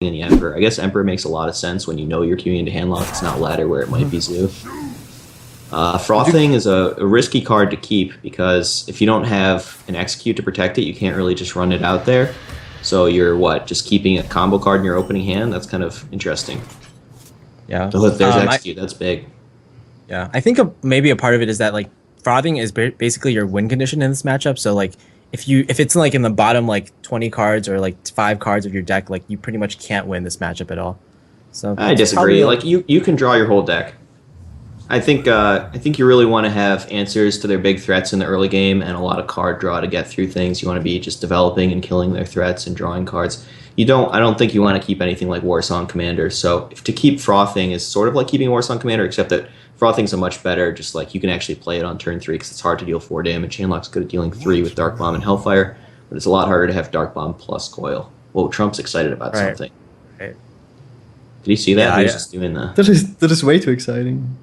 in the Emperor. I guess Emperor makes a lot of sense when you know you're queuing into handlock. It's not ladder where it might be zoo. Frothing is a risky card to keep because if you don't have an execute to protect it, you can't really just run it out there. So you're just keeping a combo card in your opening hand? That's kind of interesting. Yeah. So if there's execute, that's big. Yeah, I think maybe a part of it is that like frothing is basically your win condition in this matchup. So like if it's like in the bottom like 20 cards or like 5 cards of your deck, like you pretty much can't win this matchup at all. So I disagree. Like you can draw your whole deck. I think you really want to have answers to their big threats in the early game and a lot of card draw to get through things. You want to be just developing and killing their threats and drawing cards. I don't think you want to keep anything like Warsong Commander. So to keep Frothing is sort of like keeping Warsong Commander, except that Frothing's a much better, just like you can actually play it on turn 3 because it's hard to deal 4 damage. Handlock's good at dealing 3 with Dark Bomb and Hellfire, but it's a lot harder to have Dark Bomb plus Coil. Whoa, Trump's excited about something. Right. Did you see that? Yeah, He's just doing the... That is way too exciting.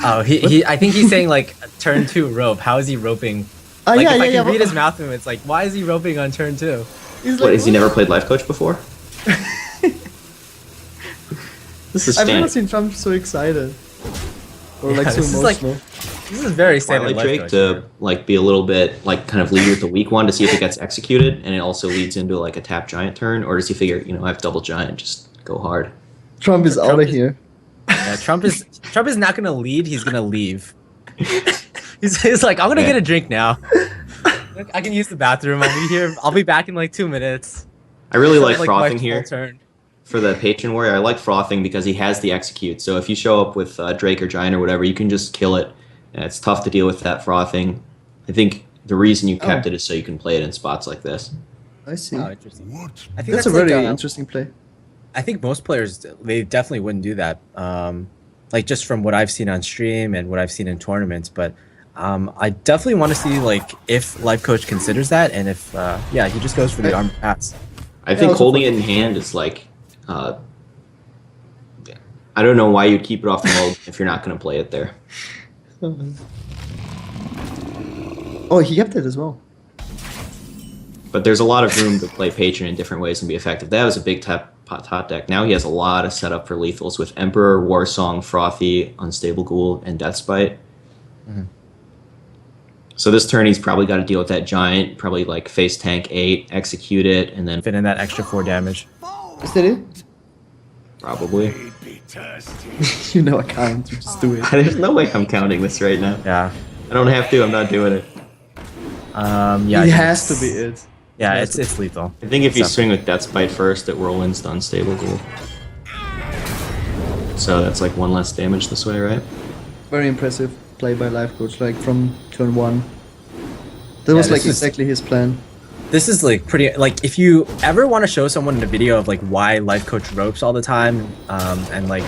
Oh, I think he's saying like turn 2 rope. How is he roping? Like if I can read his mouth movements, like why is he roping on turn 2? What, has he never played Lifecoach before? I've never seen Trump so excited. Or like so emotional. This is very standard Twilight Drake to like be a little bit like kind of lead with the weak one to see if it gets executed, and it also leads into like a tap giant turn, or does he figure, I have double giant, just go hard? Trump is out of here. Yeah, Trump is not gonna lead, he's gonna leave. he's like, I'm gonna get a drink now. I can use the bathroom, I'll be back in like 2 minutes. I really like Frothing here. Turn. For the Patron Warrior, I like Frothing because he has the execute. So if you show up with Drake or Giant or whatever, you can just kill it. And it's tough to deal with that Frothing. I think the reason you kept it is so you can play it in spots like this. I see. Oh, interesting. I think that's a very interesting play. I think most players, they definitely wouldn't do that. Like just from what I've seen on stream and what I've seen in tournaments. But I definitely want to see like if Lifecoach considers that, and if he just goes for the armor pass. I think holding it in hand is like... I don't know why you'd keep it off the mode if you're not going to play it there. Oh, he kept it as well. But there's a lot of room to play Patron in different ways and be effective. That was a big top deck. Now he has a lot of setup for lethals with Emperor, Warsong, Frothy, Unstable Ghoul, and Deathspite. So this turn he's probably got to deal with that giant, probably like face tank 8, execute it, and then fit in that extra 4 damage. Is that it? Probably. I can't. You just do it. There's no way I'm counting this right now. Yeah. I don't have to. I'm not doing it. It has to be it. Yeah, it's lethal. I think if you swing with Deathspite first, it whirlwinds to Unstable Ghoul. So that's like 1 less damage this way, right? Very impressive play by Lifecoach, like from turn 1. That was like exactly his plan. This is like pretty, like if you ever want to show someone a video of like why Lifecoach ropes all the time, and like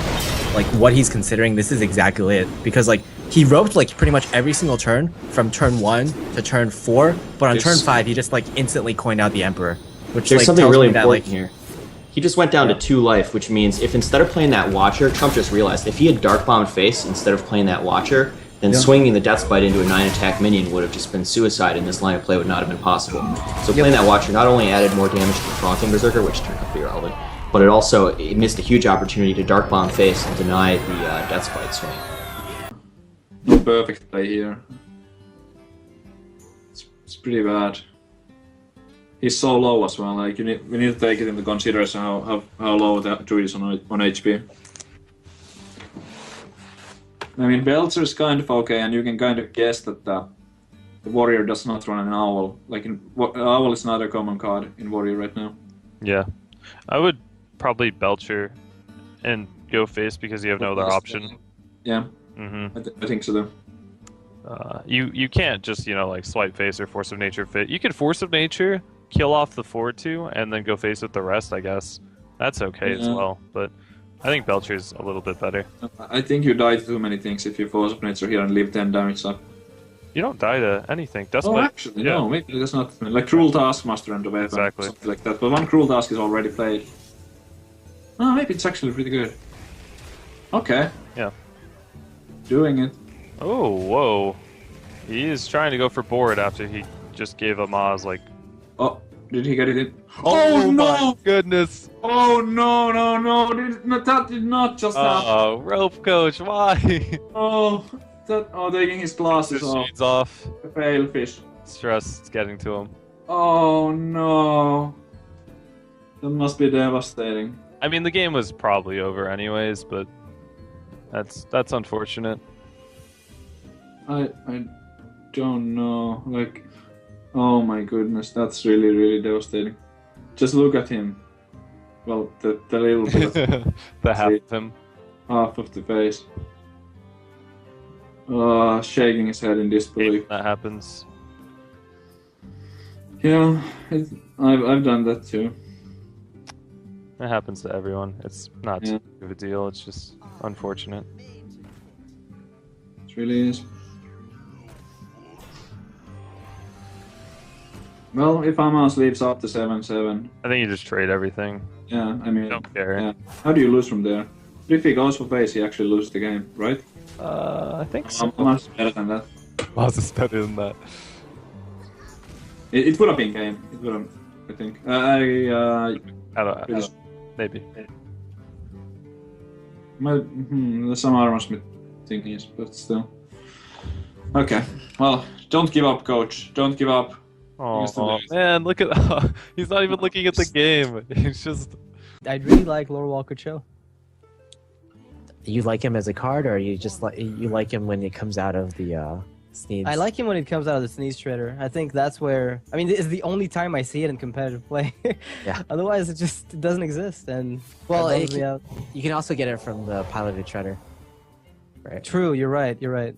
what he's considering, this is exactly it. Because like he roped like pretty much every single turn from turn 1 to turn 4, but on turn 5 he just like instantly coined out the Emperor. Which there's like, something tells really me that, important like, here. He just went down to 2 life, which means if instead of playing that Watcher, Trump just realized if he had Dark Bomb face instead of playing that Watcher, then swinging the Deathspite into a 9 attack minion would have just been suicide, and this line of play would not have been possible. So playing that Watcher not only added more damage to the Frothing Berserker, which turned out to be irrelevant, but it missed a huge opportunity to Dark Bomb face and deny the Deathspite swing. No perfect play here. It's pretty bad. He's so low as well. Like we need to take it into consideration how low the druid is on HP. I mean, Belcher is kind of okay, and you can kind of guess that the warrior does not run an owl. Like, owl is not a common card in warrior right now. Yeah, I would probably Belcher and go face because you have no other option. Yeah, I think so too. You can't just like swipe face or Force of Nature fit. You could Force of Nature, kill off the 4/2, and then go face with the rest. I guess that's okay as well, but. I think Belcher's a little bit better. I think you die to too many things if you Force of Nature here and leave 10 damage up. You don't die to anything. That's actually, no, maybe that's not. Like Cruel Taskmaster and the weapon, something like that. But one Cruel Task is already played. Oh, maybe it's actually pretty good. Okay. Yeah. Doing it. Oh, whoa. He is trying to go for board after he just gave a Maz like... Oh, Did he get it in? Oh, no! my goodness! Oh no, no, no! That did not just happen. Oh, rope coach, why? Oh, taking his glasses His off. shades off. Fail fish. Stress is getting to him. Oh no. That must be devastating. I mean, the game was probably over anyways, but that's unfortunate. I don't know. Like, oh my goodness, that's really, really devastating. Just look at him. Well, the little bit of The half of him. half of the face. Shaking his head in disbelief. That happens. Yeah, I've done that too. It happens to everyone. It's not too big of a deal. It's just unfortunate. It really is. Well, if Amos leaves up to 7-7, I think you just trade everything. yeah, I mean, Don't care. yeah. How do you lose from there? If he goes for face, he actually loses the game, right? I think so. Amos is better than that. Mouse is better than that. It would have been game. It would have, I think. I don't maybe. There's some Armorsmith thingies, but still. Okay, well, don't give up, coach. Don't give up. Oh man, look at he's not even looking at the game. He's just. I really like Lord Walker Cho. You like him as a card, or you just you like him when it comes out of the sneeze? I like him when it comes out of the sneeze trader. I think that's where, I mean, it's the only time I see it in competitive play. Yeah. Otherwise, it doesn't exist. And Well, that bums me out. you can also get it from the piloted shredder. Right. True. You're right. You're right.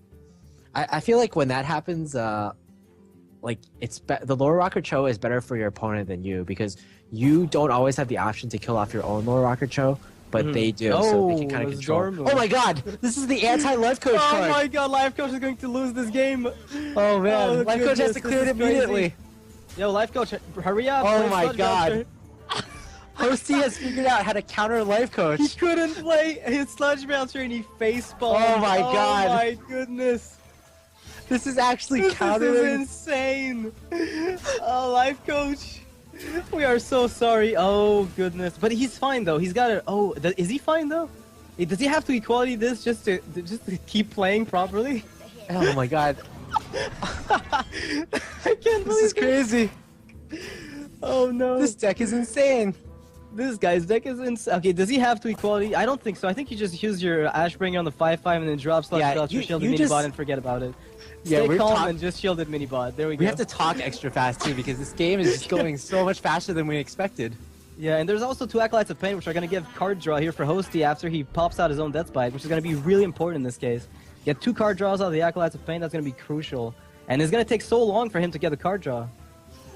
I feel like when that happens, like the Lord Rocker Cho is better for your opponent than you, because you don't always have the option to kill off your own Lord Rocker Cho, but they do, so they can kind of control. Oh my God! This is the anti-Lifecoach card. Oh my God! Lifecoach is going to lose this game. Oh man! Lifecoach has to clear it immediately. Yo, Lifecoach, hurry up! Oh play my Sludge God! Bouncer. Hosty has figured out how to counter He Lifecoach. couldn't play his Sludge Bouncer and he facepalmed. Oh my God. Oh my goodness! This is actually This countering. is insane! Oh, Lifecoach! We are so sorry. Oh goodness, but he's fine though. He's got it. Oh, is he fine though? Does he have to equality this just to keep playing properly? Oh my God! I can't believe This is crazy. Oh no! This deck is insane. This guy's deck is insane. Okay, does he have to equality? I don't think so. I think you just use your Ashbringer on the 5/5 and then drop Sludge Bouncer, shield the mini bot, and forget about it. Stay calm and just shielded mini bot. There we go. We have to talk extra fast too, because this game is just going so much faster than we expected. Yeah, and there's also 2 Acolytes of Pain, which are going to give card draw here for Hosty after he pops out his own Death Bite, which is going to be really important in this case. Get 2 card draws out of the Acolytes of Pain, that's going to be crucial. And it's going to take so long for him to get the card draw.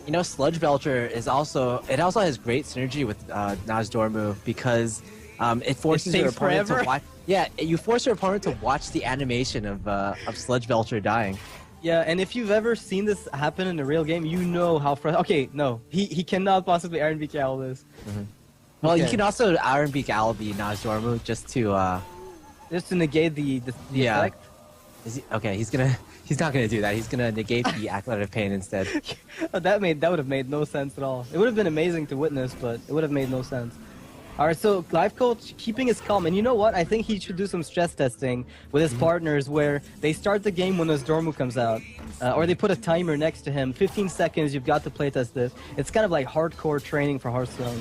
You know, Sludge Belcher is also has great synergy with Nazdormu, because it forces your opponent to watch. Yeah, you force your opponent to watch the animation of Sludge Belcher dying. Yeah, and if you've ever seen this happen in a real game, you know how okay, no, he cannot possibly Iron Beak Owl this. Well, Okay. you can also Iron Beak Owl the Nazdormu just to negate the effect. Is he, okay, he's not gonna do that. He's gonna negate the Acolyte of Pain instead. That would have made no sense at all. It would have been amazing to witness, but it would have made no sense. Alright, so Lifecoach keeping his calm, and you know what? I think he should do some stress testing with his partners where they start the game when Nazdormu comes out. Or they put a timer next to him. 15 seconds, you've got to playtest this. It's kind of like hardcore training for Hearthstone.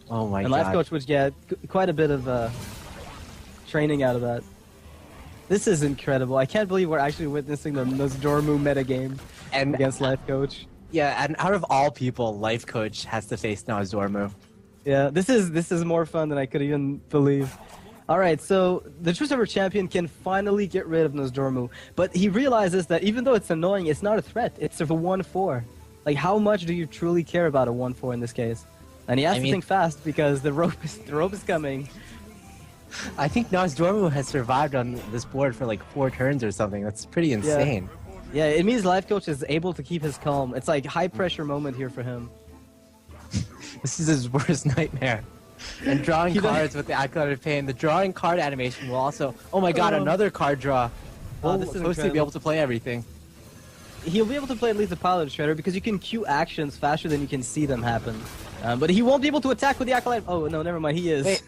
Oh my God. And Lifecoach would get quite a bit of training out of that. This is incredible. I can't believe we're actually witnessing the Nazdormu metagame against Lifecoach. Yeah, and out of all people, Lifecoach has to face Nazdormu. Yeah, this is more fun than I could even believe. Alright, so the True Server Champion can finally get rid of Nazdormu, but he realizes that even though it's annoying, it's not a threat. It's a 1-4. Like, how much do you truly care about a 1-4 in this case? And he has to think fast because the rope is coming. I think Nazdormu has survived on this board for like 4 turns or something. That's pretty insane. Yeah, it means Lifecoach is able to keep his calm. It's like high pressure moment here for him. This is his worst nightmare. And drawing cards with the Acolyte of Pain. The drawing card animation will also... Oh my God, another card draw. We'll this is supposed to be able to play everything. he'll be able to play at least a pilot shredder because you can cue actions faster than you can see them happen. But he won't be able to attack with the acolyte. Oh no, never mind. He is. Wait.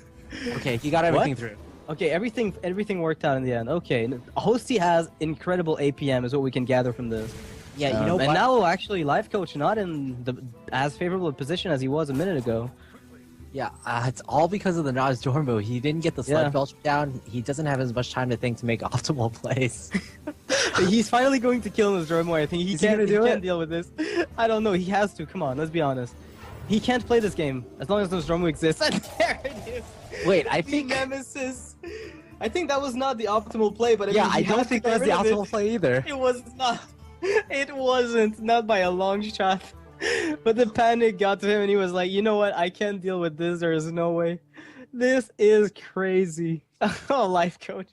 Okay, he got everything through. Okay, everything worked out in the end. Okay, Hosty has incredible APM, is what we can gather from this. Yeah, you know what? And now actually, Lifecoach not in the as favorable a position as he was a minute ago. Yeah, it's all because of the Naj Dormo. He didn't get the sled belch down. He doesn't have as much time to think to make optimal plays. He's finally going to kill his Dormo. I think he can't deal with this. I don't know. He has to. Come on, let's be honest. He can't play this game as long as Nostromo exists. And there it is. Wait, I think Nemesis. I think that was not the optimal play, but I don't think that was the optimal play either. It was not. It wasn't. Not by a long shot. But the panic got to him, and he was like, "You know what? I can't deal with this. There is no way. This is crazy." Oh, Lifecoach.